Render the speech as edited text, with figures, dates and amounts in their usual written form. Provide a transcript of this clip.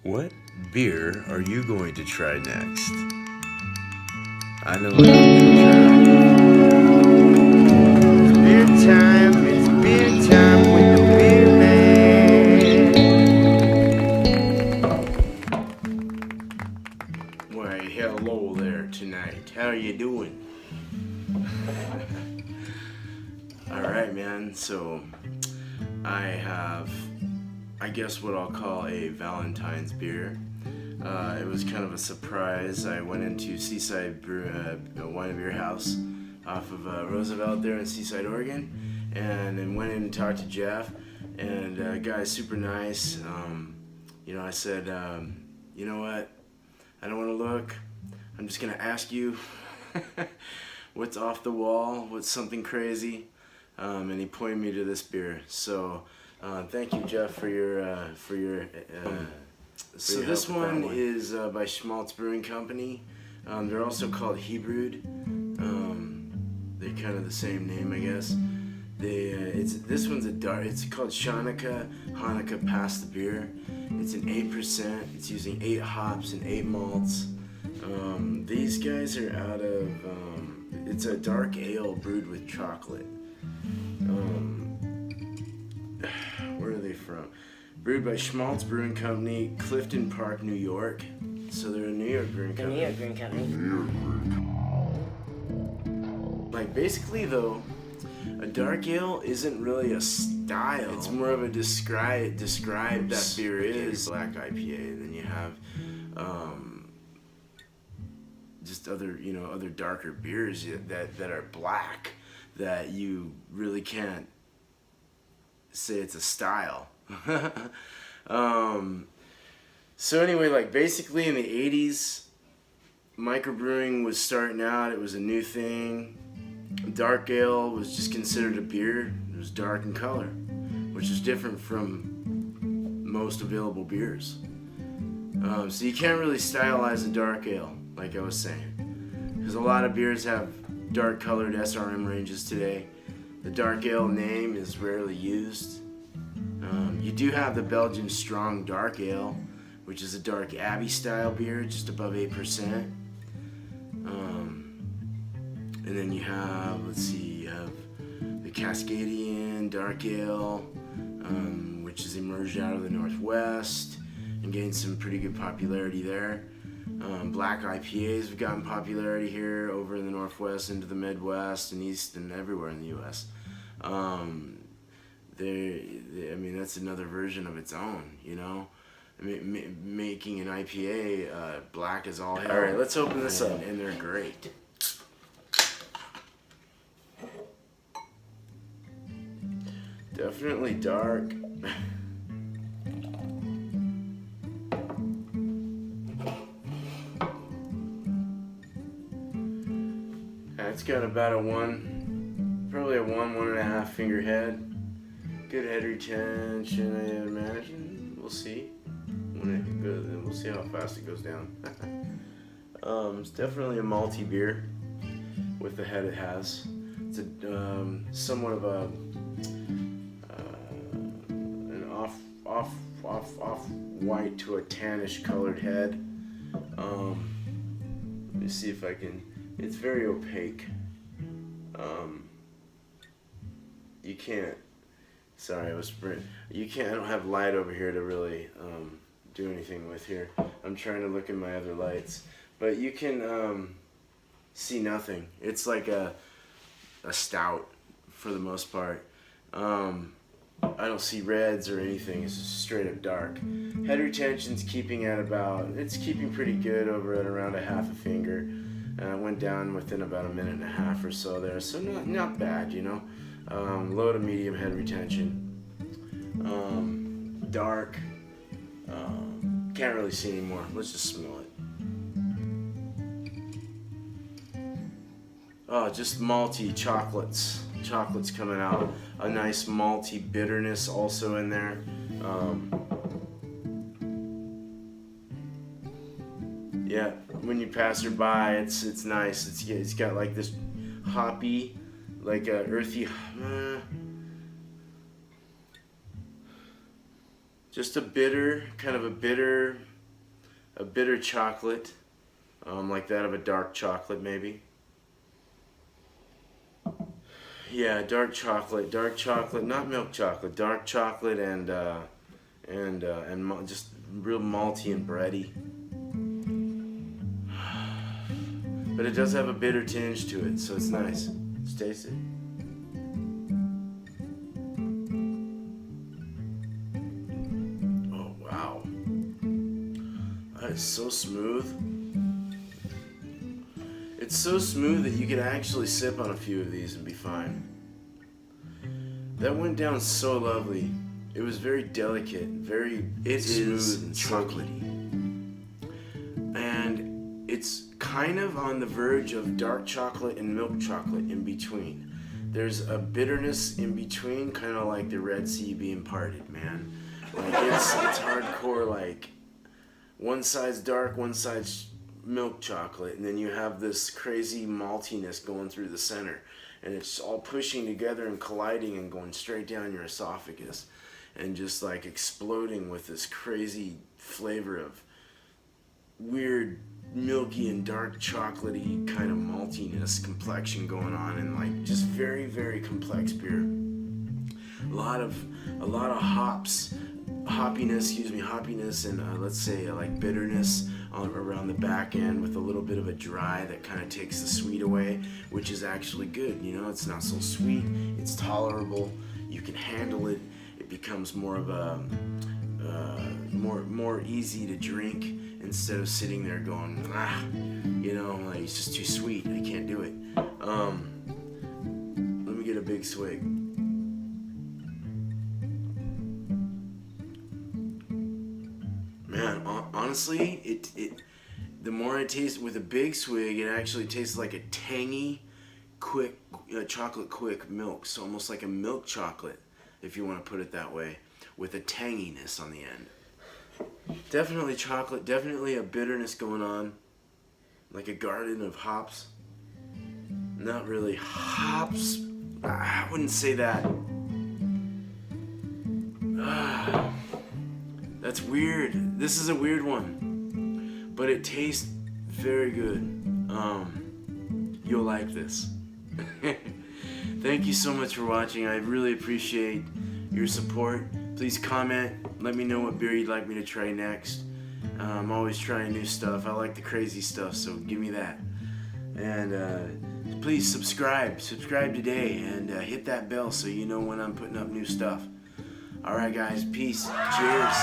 What beer are you going to try next? I know what I'm going to try. It's beer time with the beer man. Why, hello there tonight. How are you doing? Alright, man, so I have, I guess what I'll call a Valentine's beer. It was kind of a surprise. I went into Seaside Wine and Beer House off of Roosevelt there in Seaside, Oregon, and then went in and talked to Jeff, and guy's super nice. I said, you know what, I don't want to look, I'm just going to ask you what's off the wall, what's something crazy, and he pointed me to this beer. So thank you, Jeff, for your so this one is by Shmaltz Brewing Company. They're also called Hebrewed. They're kind of the same name, I guess. This one's a dark. It's called Hanukkah Past the Beer. It's an 8%. It's using 8 hops and 8 malts. These guys are out of. It's a dark ale brewed with chocolate. Where are they from? Brewed by Shmaltz Brewing Company, Clifton Park, New York. So they're a New York brewing company. New York Brewing Company. Like, basically though, a dark ale isn't really a style. It's more of a describe that beer is. Black IPA, and then you have just other darker beers that are black that you really can't say it's a style. So anyway, like basically in the 80s, microbrewing was starting out. It was a new thing. Dark ale was just considered a beer. It was dark in color, which is different from most available beers. So you can't really stylize a dark ale, like I was saying, because a lot of beers have dark colored SRM ranges today. The dark ale name is rarely used. You do have the Belgian Strong Dark Ale, which is a dark Abbey style beer, just above 8%. And then you have, you have the Cascadian Dark Ale, which has emerged out of the Northwest and gained some pretty good popularity there. Black IPAs have gotten popularity here over in the Northwest, into the Midwest and East, and everywhere in the U.S. That's another version of its own, making an IPA black as all hell. All right, let's open this up, and they're great. Definitely dark. It's got about probably a 1.5 finger head. Good head retention, I imagine. We'll see. We'll see how fast it goes down. It's definitely a malty beer with the head it has. It's somewhat of an off white to a tannish colored head. Let me see if I can. It's very opaque. You can't. Sorry, I don't have light over here to really do anything with here. I'm trying to look at my other lights, but you can see nothing. It's like a stout for the most part. I don't see reds or anything. It's just straight up dark. Head retention's keeping pretty good over at around a half a finger. Went down within about a minute and a half or so there, so not bad, low to medium head retention. Dark. Can't really see anymore. Let's just smell it. Oh, just malty chocolates coming out. A nice malty bitterness also in there. Yeah, when you pass her by, it's nice. It's got like this hoppy, like a earthy, just a bitter, kind of a bitter a bitter chocolate, like that of a dark chocolate maybe. Yeah, dark chocolate, not milk chocolate, dark chocolate, and just real malty and bready. But it does have a bitter tinge to it, so it's nice. Let's taste it. Oh wow, that is so smooth. It's so smooth that you could actually sip on a few of these and be fine. That went down so lovely. It was very delicate, it Smooth is and chocolatey. And it's kind of on the verge of dark chocolate and milk chocolate in between. There's a bitterness in between, kind of like the Red Sea being parted, man. Like it's hardcore, like one side's dark, one side's milk chocolate, and then you have this crazy maltiness going through the center, and it's all pushing together and colliding and going straight down your esophagus and just like exploding with this crazy flavor of weird milky and dark chocolatey kind of maltiness complexion going on, and like just very, very complex beer. A lot of hoppiness, and let's say like bitterness around the back end, with a little bit of a dry that kind of takes the sweet away, which is actually good. You know, it's not so sweet, it's tolerable, you can handle it. It becomes more of a more easy to drink, instead of sitting there going, you know, like it's just too sweet, I can't do it. Let me get a big swig. Man, honestly, the more I taste with a big swig, it actually tastes like a tangy, quick chocolate quick milk. So almost like a milk chocolate, if you want to put it that way, with a tanginess on the end. Definitely chocolate, definitely a bitterness going on, like a garden of hops. Not really hops, I wouldn't say that. That's weird. This is a weird one, but it tastes very good. You'll like this. Thank you so much for watching. I really appreciate your support. Please comment. Let me know what beer you'd like me to try next. I'm always trying new stuff. I like the crazy stuff, so give me that. And please subscribe today, and hit that bell so you know when I'm putting up new stuff. Alright guys, peace. Cheers.